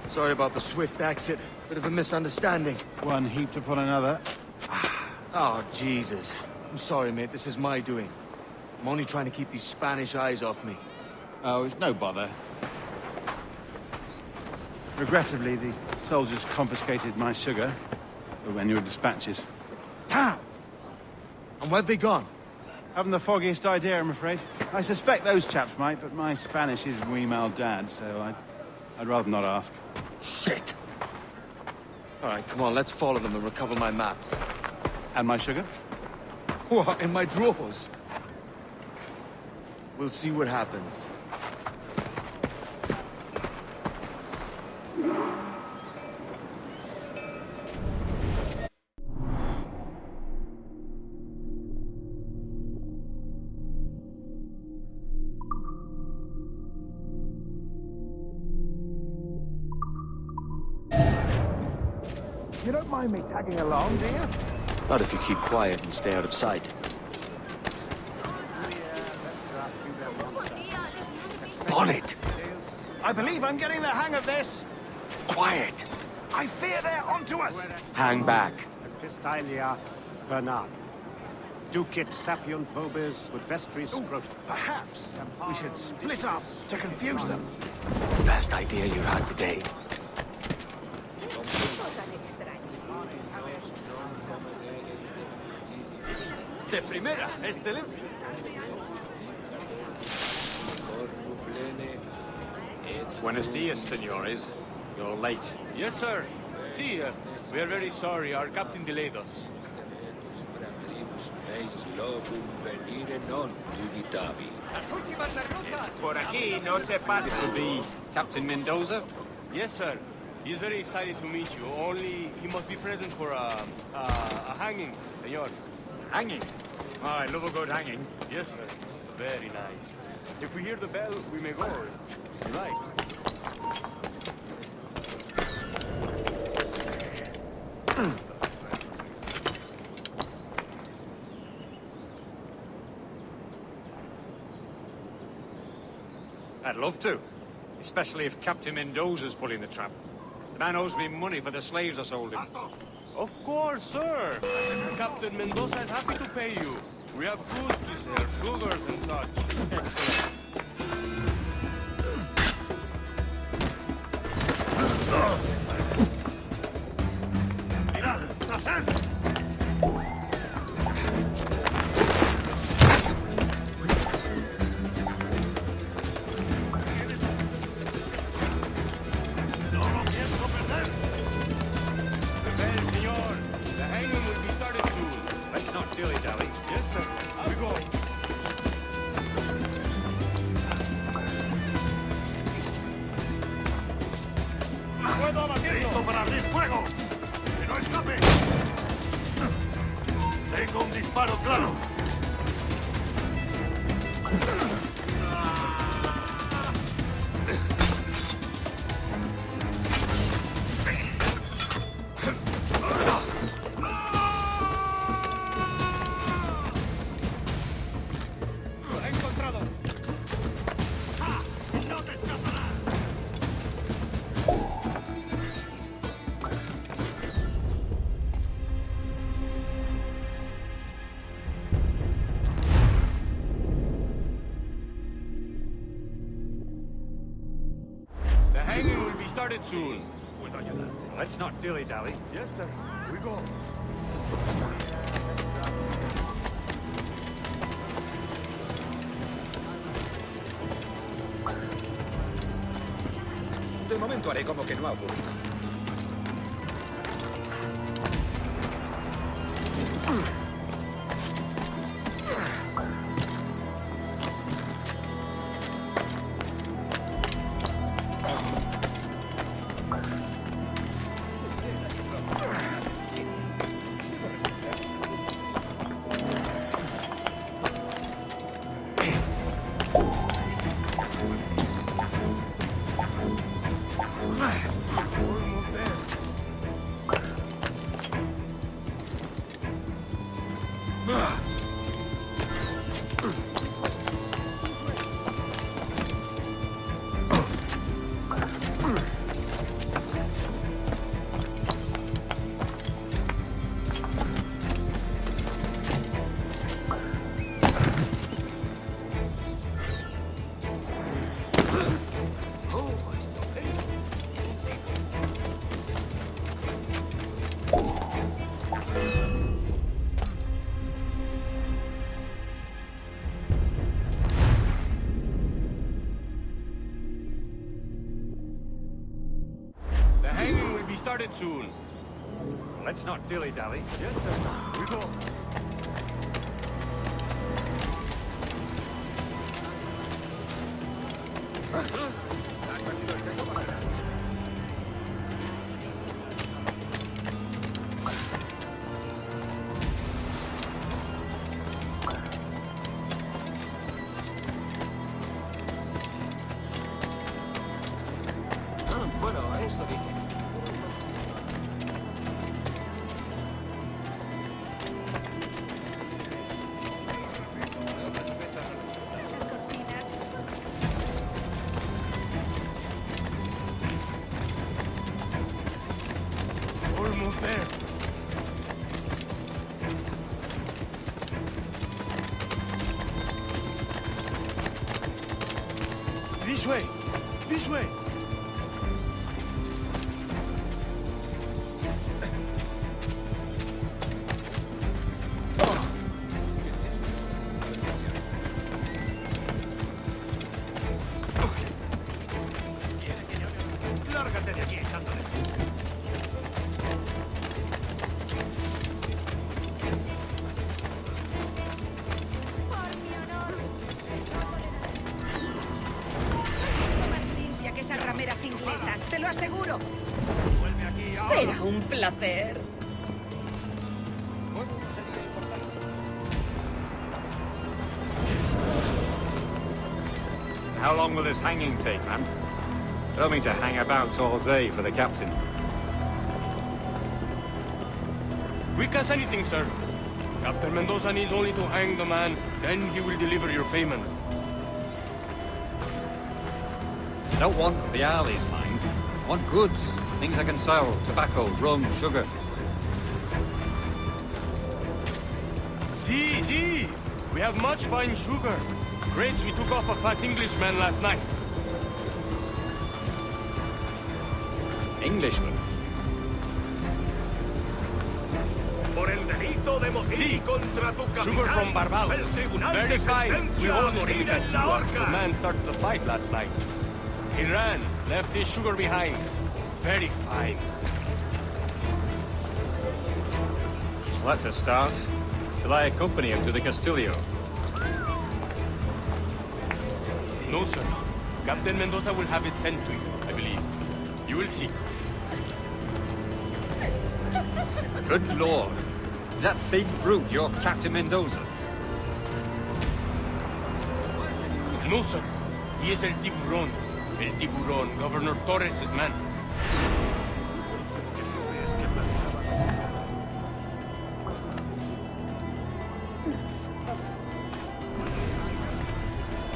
Sorry about the swift exit. Bit of a misunderstanding. One heaped upon another. Oh, Jesus. I'm sorry, mate. This is my doing. I'm only trying to keep these Spanish eyes off me. Oh, it's no bother. Regrettably, the soldiers confiscated my sugar when your dispatches. Damn! And where have they gone? Haven't the foggiest idea, I'm afraid. I suspect those chaps might, but my Spanish is muy mal dad, so I'd rather not ask. Shit! Alright, come on, let's follow them and recover my maps. And my sugar? What, in my drawers? We'll see what happens. You don't mind me tagging along, do you? Not if you keep quiet and stay out of sight. Bonnet! I believe I'm getting the hang of this. Quiet! I fear they're onto us. Hang back. Pistalia Bernard. Ducit sapiunt vobis ut vestris scrot. Perhaps we should split up to confuse them. Best idea you had today. De primera, excelente. Buenos dias, senores. You're late. Yes, sir. See, we are very sorry. Our captain delayed us. Por aquí no se pasa. This will be Captain Mendoza? Yes, sir. He is very excited to meet you. Only he must be present for a hanging, senor. Hanging? Oh, I love a good hanging. Yes, sir. Very nice. If we hear the bell, we may go. You like? I'd love to. Especially if Captain Mendoza's pulling the trap. The man owes me money for the slaves I sold him. Of course, sir. Captain Mendoza is happy to pay you. We have goods to sell, sugars and such. Excellent. ¡Listo para abrir fuego! ¡Que no escape! Tengo un disparo claro. Hanging will be started soon. Let's not dilly-dally. Yes, sir. We go. De momento haré como que no ha ocurrido. started soon. Let's not dilly-dally. Yes, sir. We go. Almost there. This way! This way! Lárgate de aquí, echándole. Por mi honor. Más limpia que esas rameras inglesas, te lo aseguro. Vuelve aquí ahora. Será un placer. How long will this hanging take, man? Don't mean to hang about all day for the captain. Quick as anything, sir. Captain Mendoza needs only to hang the man, then he will deliver your payment. Don't want the alley in mind. Want goods, things I can sell, tobacco, rum, sugar. See, we have much fine sugar. Crates we took off a fat Englishman last night. Englishman. Por el delito de motín Sí. contra tu capitán. Sugar from Barbados. El tribunal Very te fine. We sentencia a hold it in morir en la Castilla. The horca. man started the fight last night. He ran, left his sugar behind. Very fine. Well, that's a start. Shall I accompany him to the Castillo? No, sir. Captain Mendoza will have it sent to you, I believe. You will see. Good lord. Is that big brute your Captain Mendoza? No, sir. He is El Tiburón. El Tiburón, Governor Torres' man.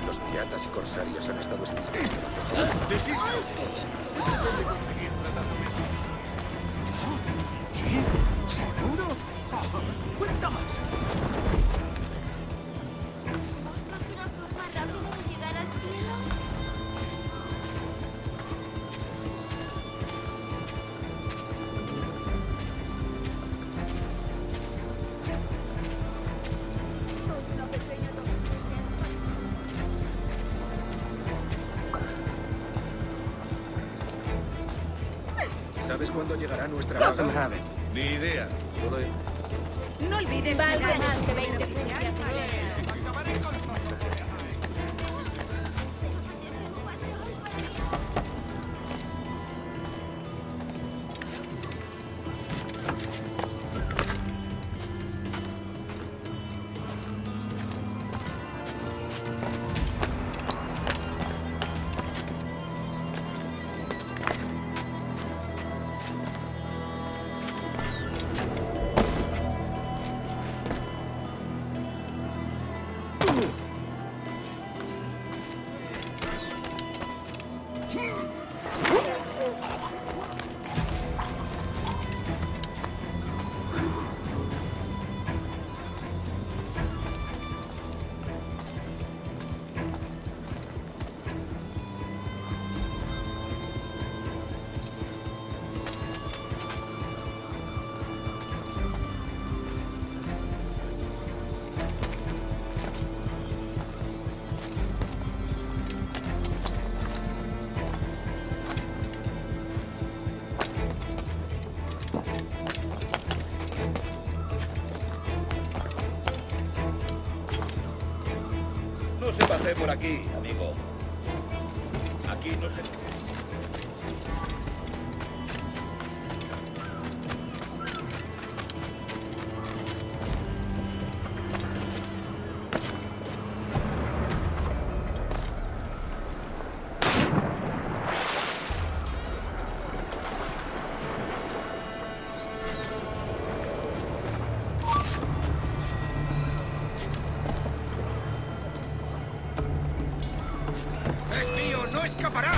Los piratas y corsarios han estado ¡Desistos! de conseguir tratado de eso. ¿Sí? ¿Seguro? Cuenta más. ¿Buscas una forma rápida de llegar al cielo? Una pequeña ¿Sabes cuándo llegará nuestra Let them vaga? have it. Ni idea. Solo No olvides Vale mirar más el que 20 oficial ciencias para- hace por aquí, amigo? Aquí no se... ¡Es mío! ¡No escapará!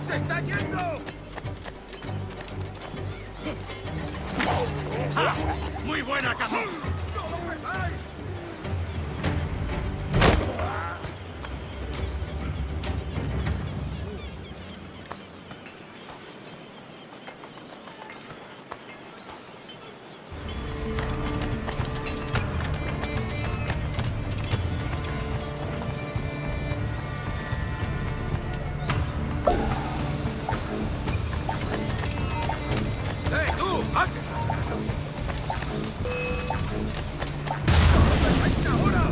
¡Se está yendo! ¡Muy buena, caza! ¡No lo pegáis! ¡Eh, tú! ¡Antes! ¡Ahora!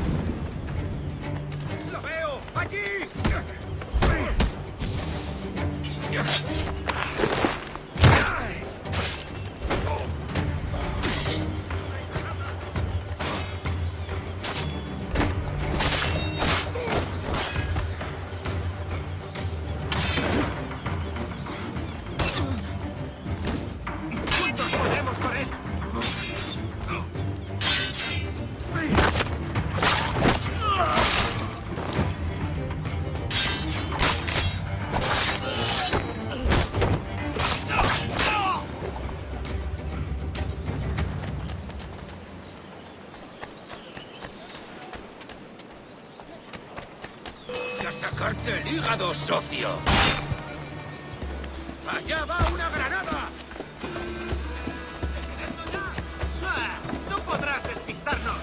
¡Lo veo! ¡Allí! ¡Juntos podemos con él! ¡A sacarte el hígado, socio! ¡Allá va una granada! ¡No podrás despistarnos!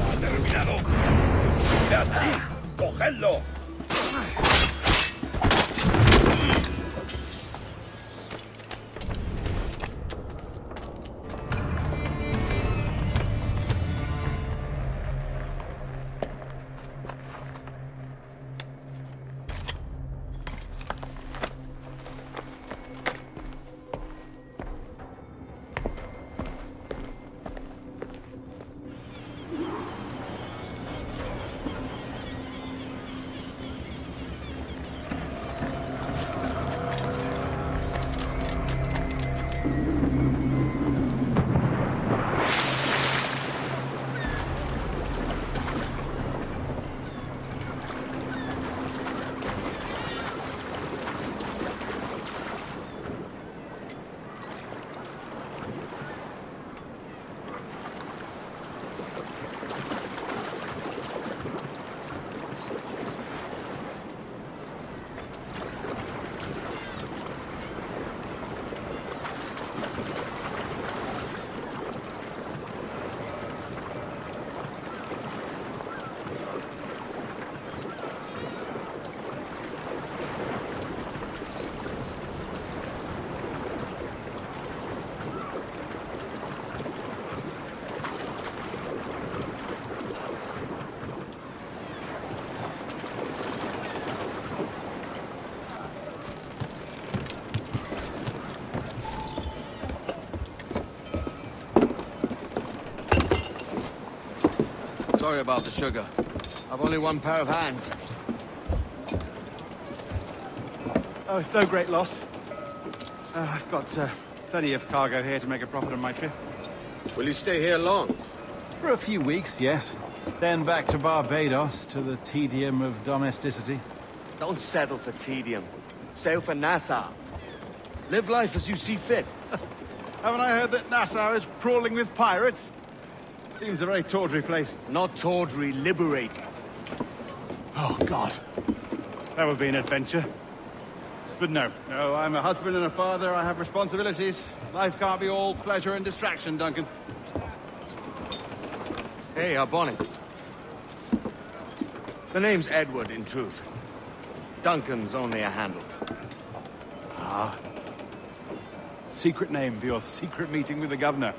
¡Ha terminado! ¡Mirad allí! ¡Cogedlo! Sorry about the sugar. I've only one pair of hands. Oh, it's no great loss. I've got plenty of cargo here to make a profit on my trip. Will you stay here long? For a few weeks, yes. Then back to Barbados, to the tedium of domesticity. Don't settle for tedium. Sail for Nassau. Live life as you see fit. Haven't I heard that Nassau is crawling with pirates? Seems a very tawdry place. Not tawdry, liberated. Oh, God. That would be an adventure. But no, I'm a husband and a father. I have responsibilities. Life can't be all pleasure and distraction, Duncan. Hey, our bonnet. The name's Edward, in truth. Duncan's only a handle. Secret name for your secret meeting with the governor.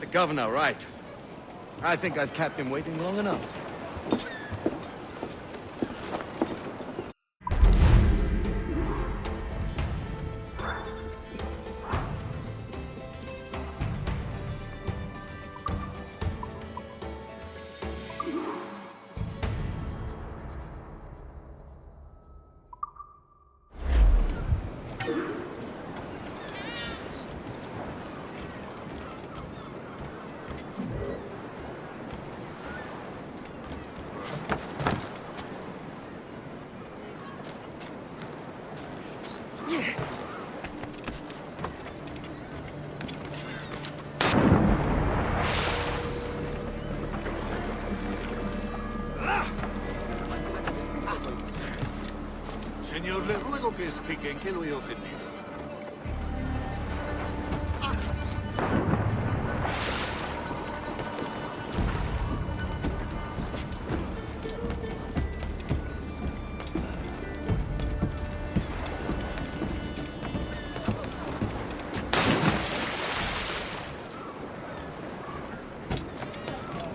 The governor, right. I think I've kept him waiting long enough. Señor, le ruego que explique en qué lo he ofendido.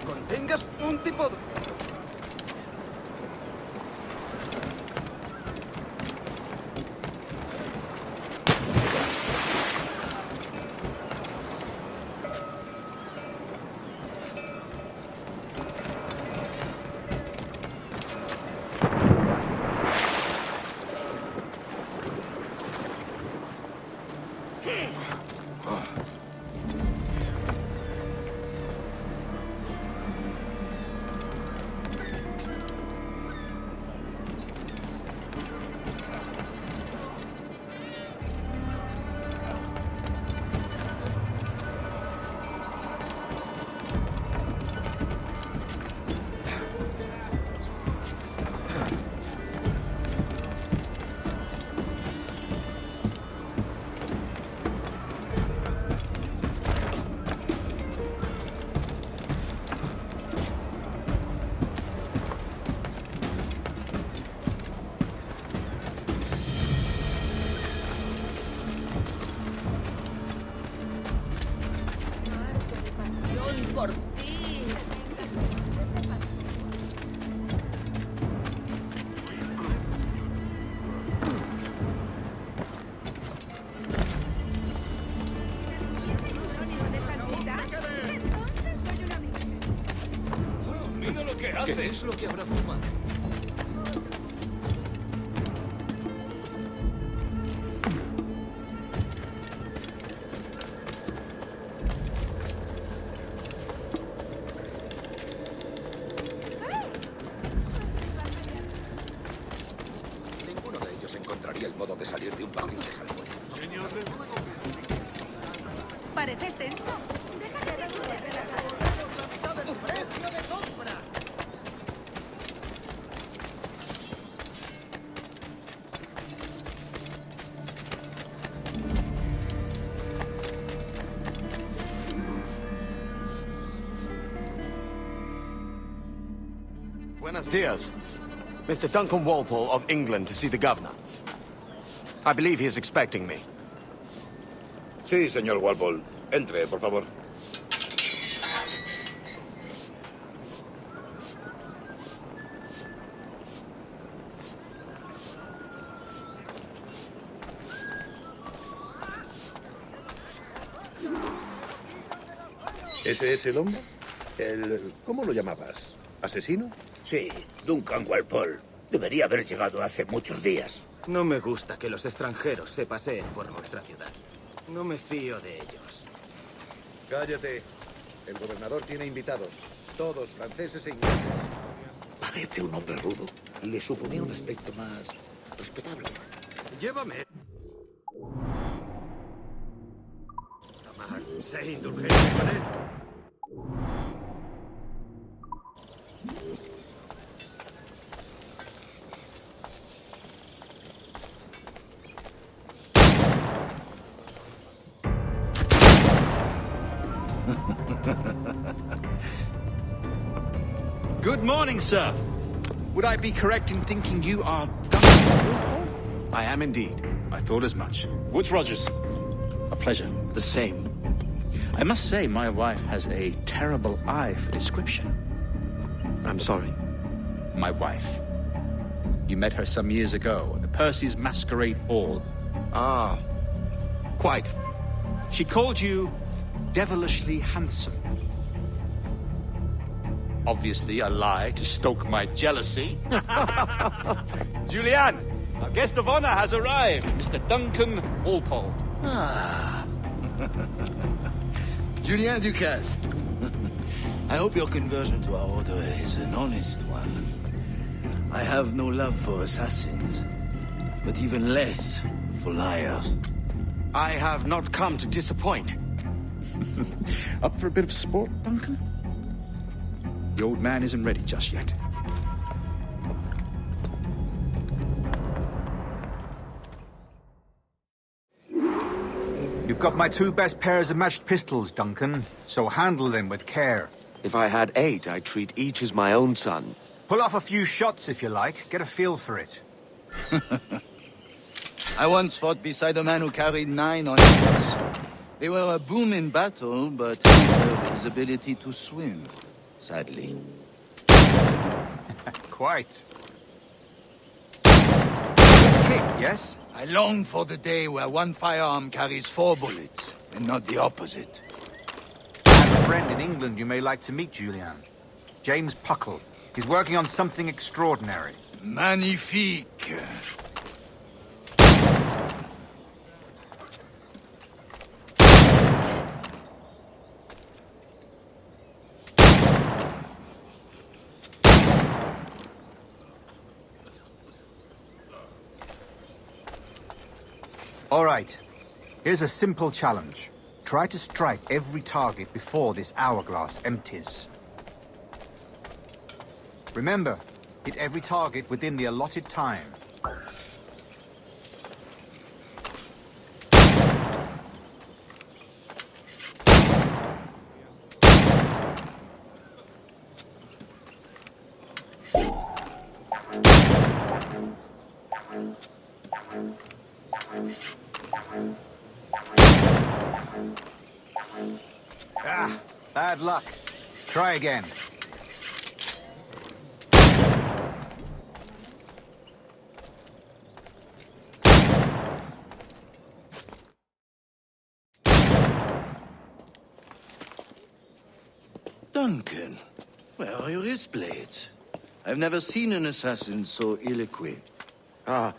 Contengas un tipo de... Por ti. ¿De santidad? Entonces soy una virgen. Mira lo que hace. ¿Qué es lo que habrá fumado? Ninguno de ellos encontraría el modo de salir de un barril de salvo. Señor, le ruego que explique. Pareces tenso. Déjate de Buenos dias. Mr. Duncan Walpole of England to see the governor. I believe he is expecting me. Sí, señor Walpole. Entre, por favor. ¿Ese es el hombre? ¿Cómo lo llamabas? ¿Asesino? Sí, Duncan Walpole. Debería haber llegado hace muchos días. No me gusta que los extranjeros se paseen por nuestra ciudad. No me fío de ellos. Cállate. El gobernador tiene invitados. Todos franceses e ingleses. Parece un hombre rudo. Le suponía un aspecto más respetable. Llévame. Toma, sé indulgente con él. Good morning, sir. Would I be correct in thinking you are Duncan? I am indeed. I thought as much. Woods Rogers. A pleasure. The same. I must say, my wife has a terrible eye for description. I'm sorry. My wife. You met her some years ago at the Percy's Masquerade Ball. Ah, quite. She called you devilishly handsome. Obviously a lie to stoke my jealousy. Julianne, our guest of honor has arrived, Mr. Duncan Walpole. Julien Ducasse. I hope your conversion to our order is an honest one. I have no love for assassins, but even less for liars. I have not come to disappoint. Up for a bit of sport, Duncan? The old man isn't ready just yet. You've got my 2 best pairs of matched pistols, Duncan, so handle them with care. If I had 8, I'd treat each as my own son. Pull off a few shots if you like, get a feel for it. I once fought beside a man who carried 9 on his horse. They were a boom in battle, but hindered his ability to swim, sadly. Quite. Kick, yes? I long for the day where one firearm carries 4 bullets, and not the opposite. I have a friend in England you may like to meet, Julian. James Puckle. He's working on something extraordinary. Magnifique! All right. Here's a simple challenge. Try to strike every target before this hourglass empties. Remember, hit every target within the allotted time. Ah, bad luck. Try again. Duncan, where are your wrist blades? I've never seen an assassin so ill-equipped. Ah,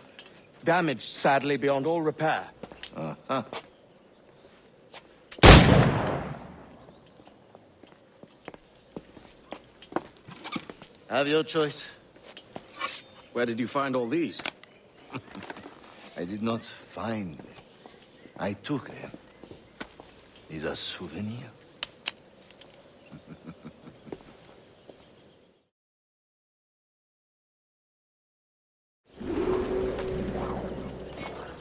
damaged sadly beyond all repair. Uh-huh. Have your choice. Where did you find all these? I did not find them. I took them. These are souvenirs.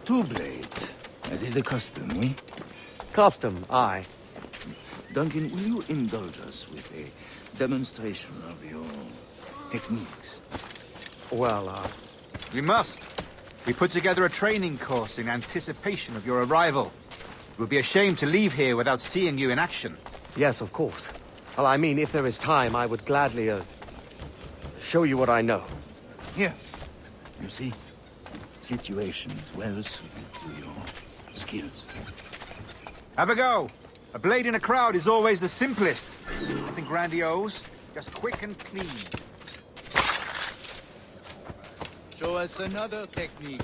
Two blades, as is the custom, oui? Custom, aye. Duncan, will you indulge us with a demonstration of your techniques? Well, We must. We put together a training course in anticipation of your arrival. It would be a shame to leave here without seeing you in action. yes, of course. Well, I mean, if there is time, I would gladly, show you what I know. Here. You see? Situations well suited to your skills. Have a go. A blade in a crowd is always the simplest. Nothing grandiose, just quick and clean. Show us another technique.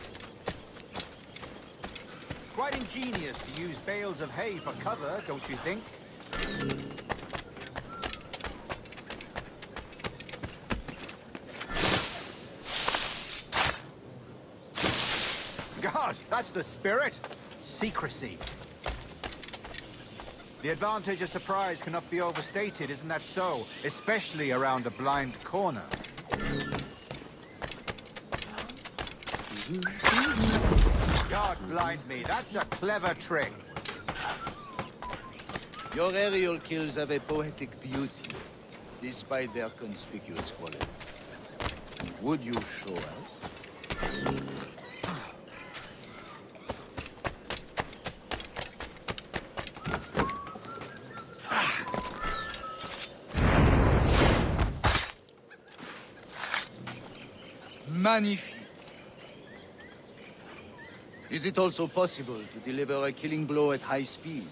Quite ingenious to use bales of hay for cover, don't you think? God, that's the spirit! Secrecy. The advantage of surprise cannot be overstated, isn't that so? Especially around a blind corner. God blind me, that's a clever trick. Your aerial kills have a poetic beauty, despite their conspicuous quality. Would you show us? Magnifique. Is it also possible to deliver a killing blow at high speed?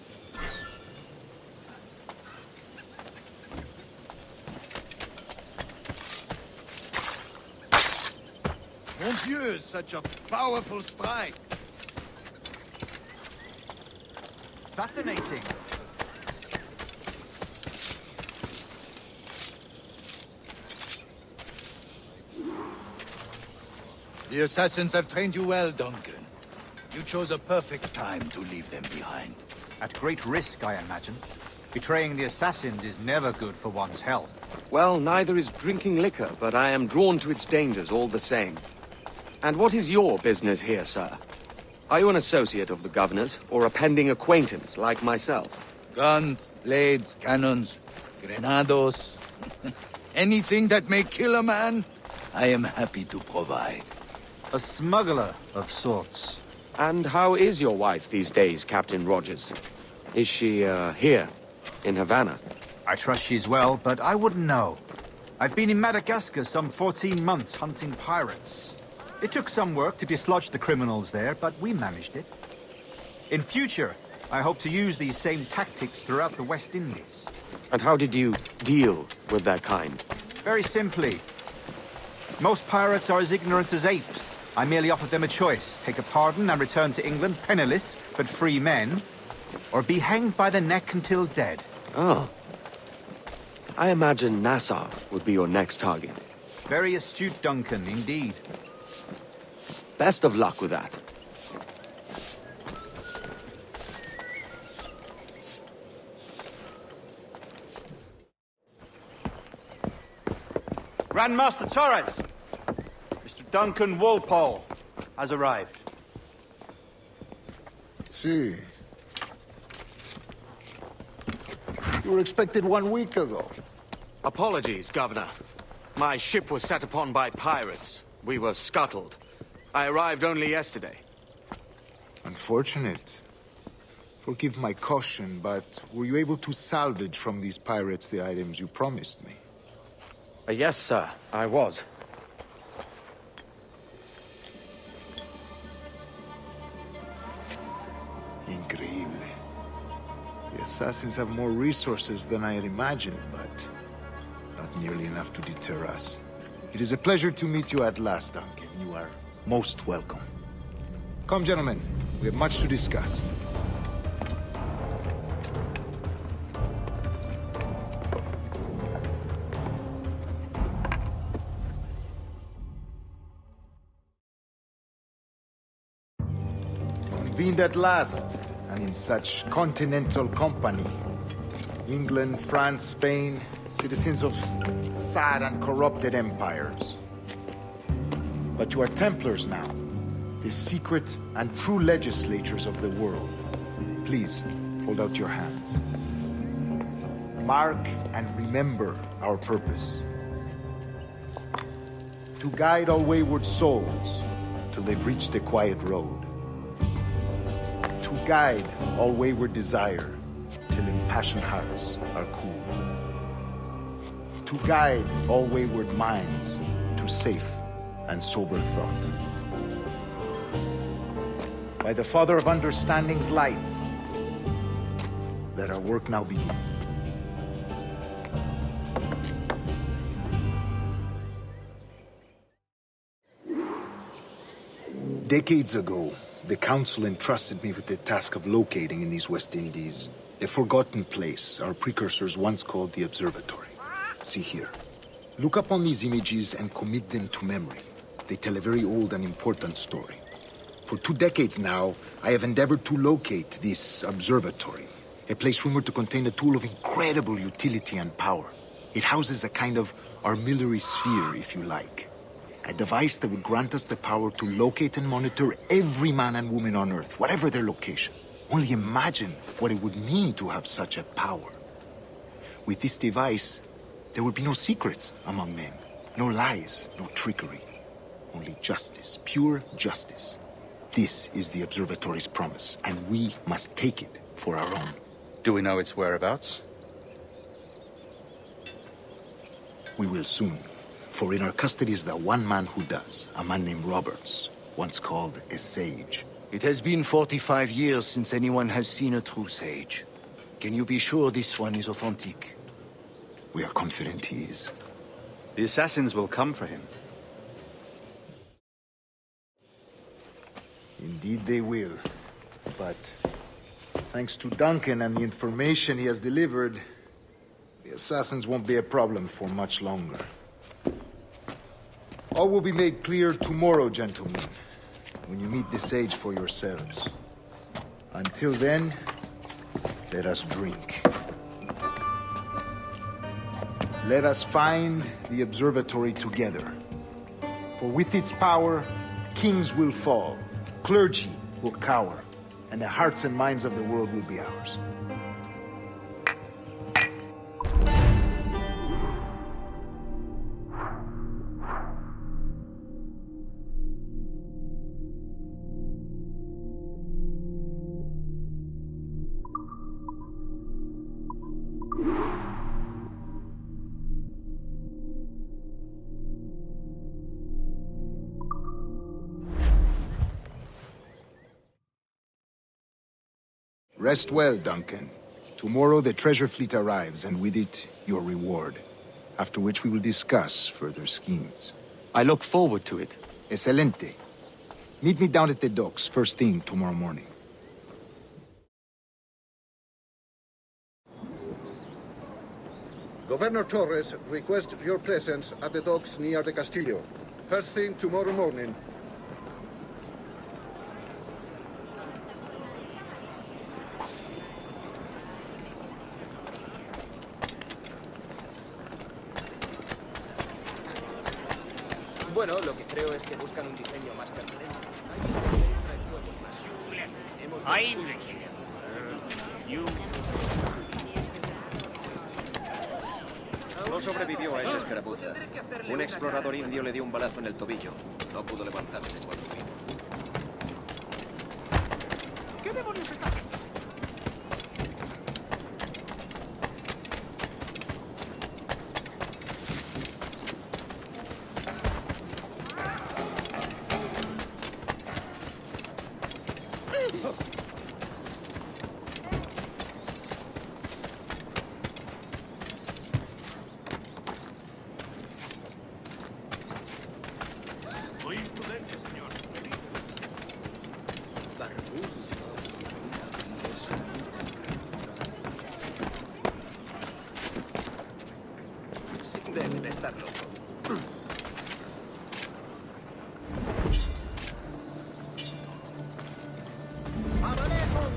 Mon Dieu, such a powerful strike! Fascinating. The assassins have trained you well, Duncan. You chose a perfect time to leave them behind. At great risk, I imagine. Betraying the assassins is never good for one's health. Well, neither is drinking liquor, but I am drawn to its dangers all the same. And what is your business here, sir? Are you an associate of the governor's, or a pending acquaintance like myself? Guns, blades, cannons, grenados. Anything that may kill a man, I am happy to provide. A smuggler of sorts. And how is your wife these days, Captain Rogers? Is she, here, in Havana? I trust she's well, but I wouldn't know. I've been in Madagascar some 14 months hunting pirates. It took some work to dislodge the criminals there, but we managed it. In future, I hope to use these same tactics throughout the West Indies. And how did you deal with that kind? Very simply. Most pirates are as ignorant as apes. I merely offered them a choice. Take a pardon and return to England penniless, but free men. Or be hanged by the neck until dead. Oh. I imagine Nassau would be your next target. Very astute, Duncan, indeed. Best of luck with that. Grandmaster Torres! Mr. Duncan Walpole has arrived. See. You were expected 1 week ago. Apologies, Governor. My ship was set upon by pirates. We were scuttled. I arrived only yesterday. Unfortunate. Forgive my caution, but were you able to salvage from these pirates the items you promised me? Yes, sir, I was. Increíble. The assassins have more resources than I had imagined, but not nearly enough to deter us. It is a pleasure to meet you at last, Duncan. You are most welcome. Come, gentlemen. We have much to discuss. Convened at last, and in such continental company. England, France, Spain, citizens of sad and corrupted empires. But you are Templars now, the secret and true legislators of the world. Please, hold out your hands. Mark and remember our purpose. To guide all wayward souls till they've reached a quiet road. To guide all wayward desire till impassioned hearts are cool. To guide all wayward minds to safe and sober thought. By the Father of Understanding's light, let our work now begin. Decades ago, the Council entrusted me with the task of locating in these West Indies a forgotten place our precursors once called the Observatory. See here. Look up on these images and commit them to memory. They tell a very old and important story. For 2 decades now, I have endeavored to locate this observatory, a place rumored to contain a tool of incredible utility and power. It houses a kind of armillary sphere, if you like. A device that would grant us the power to locate and monitor every man and woman on Earth, whatever their location. Only imagine what it would mean to have such a power. With this device, there would be no secrets among men, no lies, no trickery. Only justice, pure justice. This is the Observatory's promise, and we must take it for our own. Do we know its whereabouts? We will soon. For in our custody is the one man who does, a man named Roberts, once called a sage. It has been 45 years since anyone has seen a true sage. Can you be sure this one is authentic? We are confident he is. The assassins will come for him. Indeed they will. But thanks to Duncan and the information he has delivered, the assassins won't be a problem for much longer. All will be made clear tomorrow, gentlemen, when you meet the sage for yourselves. Until then, let us drink. Let us find the observatory together. For with its power, kings will fall, clergy will cower, and the hearts and minds of the world will be ours. Rest well, Duncan. Tomorrow the treasure fleet arrives, and with it, your reward. After which we will discuss further schemes. I look forward to it. Excelente. Meet me down at the docks first thing tomorrow morning. Governor Torres requests your presence at the docks near the Castillo. First thing tomorrow morning. Bueno, lo que creo es que buscan un diseño más permanente. No sobrevivió a esa escaramuza. Un explorador indio le dio un balazo en el tobillo. No pudo levantarse cuando vino. ¿Qué demonios está haciendo? Deben de estar loco.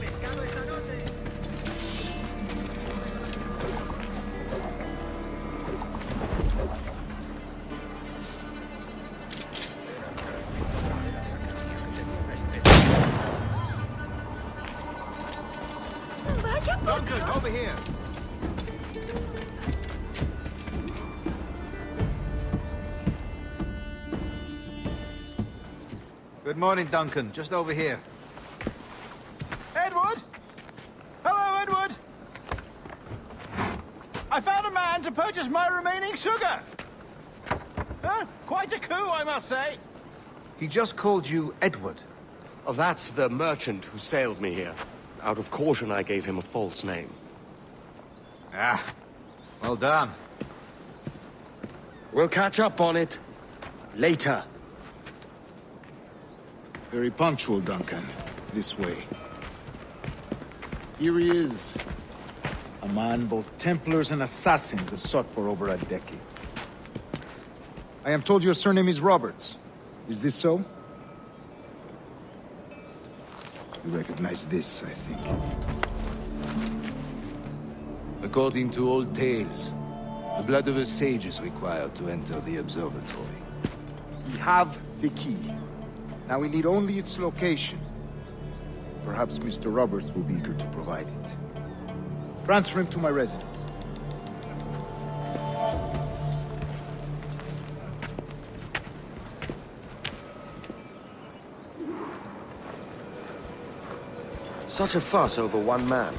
pescado esta noche. Vaya por Duncan, over here. Good morning, Duncan. Just over here. Edward? Hello, Edward! I found a man to purchase my remaining sugar! Huh? Quite a coup, I must say. He just called you Edward. Oh, that's the merchant who sailed me here. Out of caution, I gave him a false name. Ah, well done. We'll catch up on it later. Very punctual, Duncan. This way. Here he is. A man both Templars and Assassins have sought for over a decade. I am told your surname is Roberts. Is this so? You recognize this, I think. According to old tales, the blood of a sage is required to enter the observatory. We have the key. Now we need only its location. Perhaps Mr. Roberts will be eager to provide it. Transfer him to my residence. Such a fuss over one man.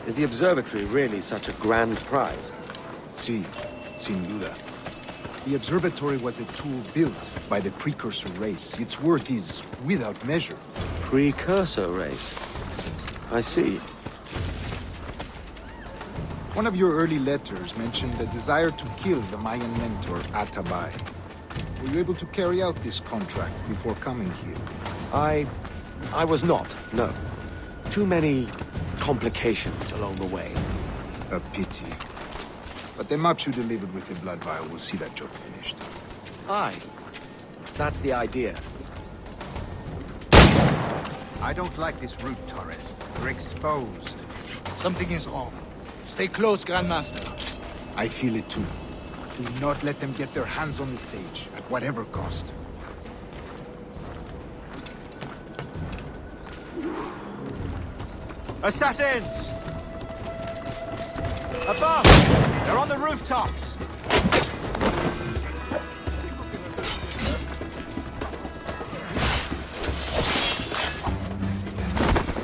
Is the observatory really such a grand prize? Sí, sin duda. The observatory was a tool built by the precursor race. Its worth is without measure. Precursor race? I see. One of your early letters mentioned a desire to kill the Mayan mentor, Atabay. Were you able to carry out this contract before coming here? I was not, no. Too many complications along the way. A pity. But the maps you delivered with the blood vial will see that job finished. Aye. That's the idea. I don't like this route, Torres. We're exposed. Something is wrong. Stay close, Grandmaster. I feel it too. Do not let them get their hands on the sage, at whatever cost. Assassins! Above! They're on the rooftops!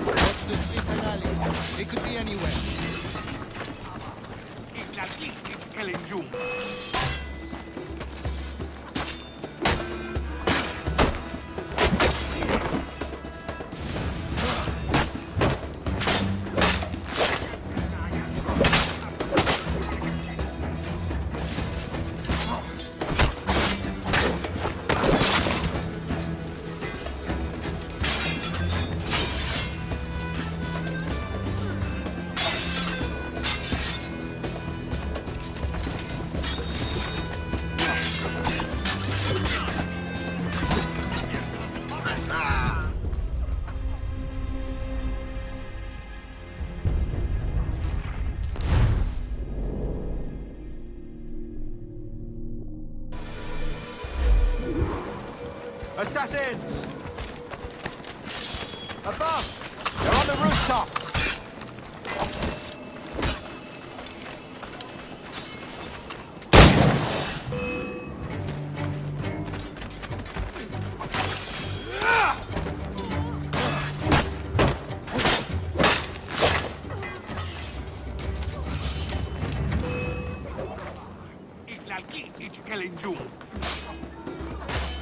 Watch the streets and alleys. They could be anywhere. Assassins! Above! They're on the rooftops!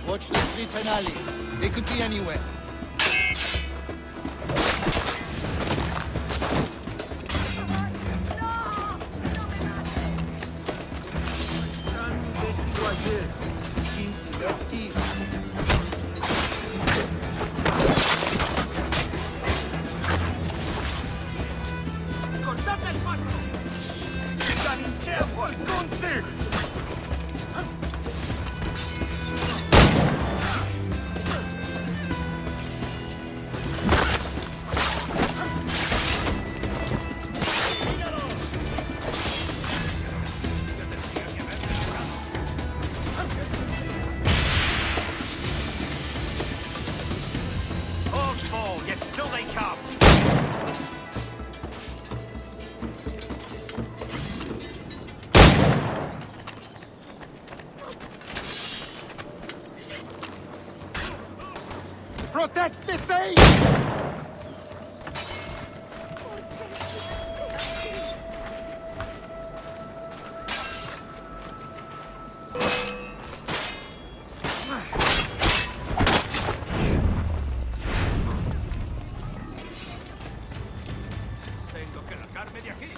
Watch the streets and alleys. They could be anywhere. Protect the sage! Tengo que largarme de aquí.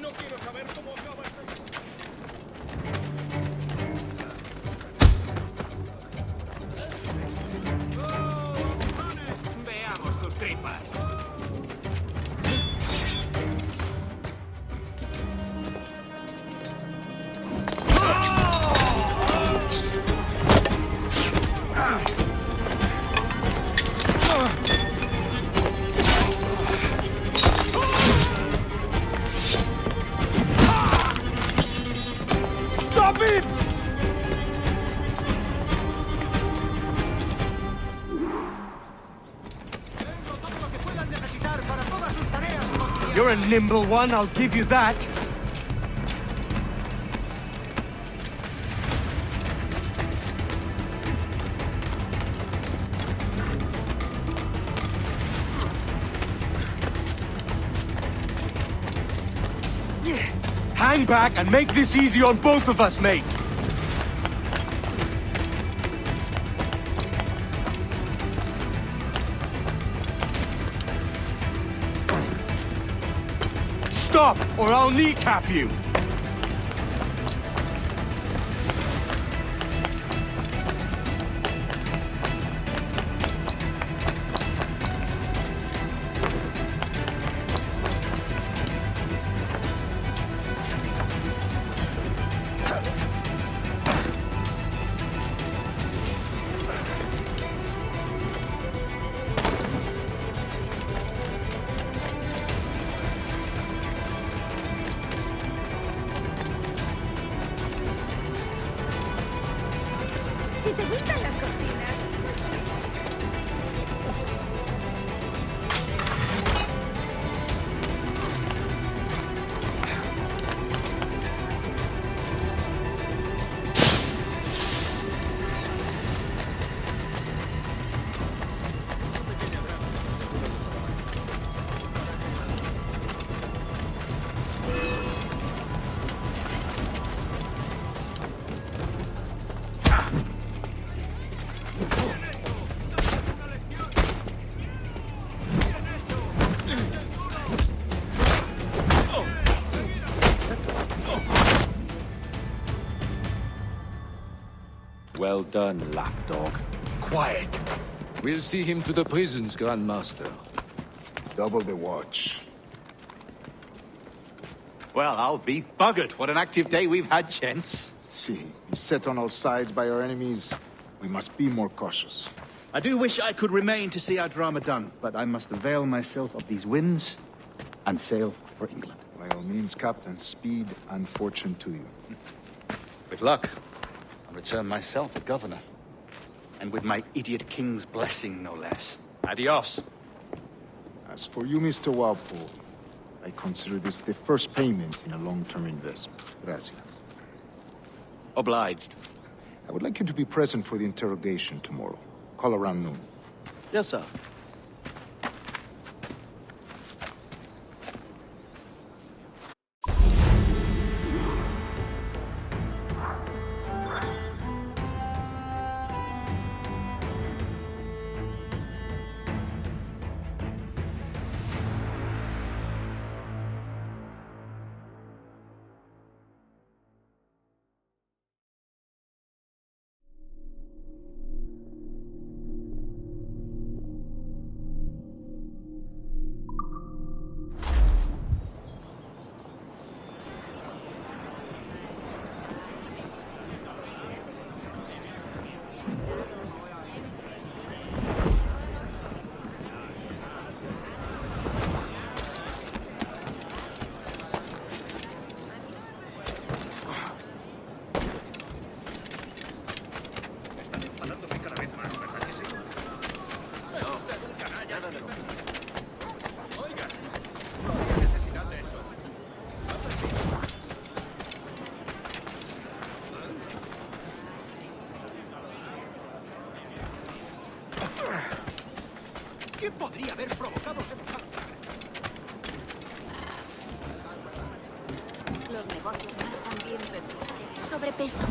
No quiero saber cómo acaba esto. You're a nimble one, I'll give you that. Hang back and make this easy on both of us, mate. Stop, or I'll kneecap you. Si te gustan las cortinas... Well done, lapdog. Quiet. We'll see him to the prisons, Grandmaster. Double the watch. Well, I'll be buggered. What an active day we've had, gents. See, beset on all sides by our enemies. We must be more cautious. I do wish I could remain to see our drama done, but I must avail myself of these winds and sail for England. By all means, Captain, speed and fortune to you. With luck, I'll return myself a governor. And with my idiot king's blessing, no less. Adios. As for you, Mr. Walpole, I consider this the first payment in a long-term investment. Gracias. Obliged. I would like you to be present for the interrogation tomorrow. Call around noon. Yes, sir. ¿Qué podría haber provocado semejante? Los negocios marchan bien, pero hay sobrepeso.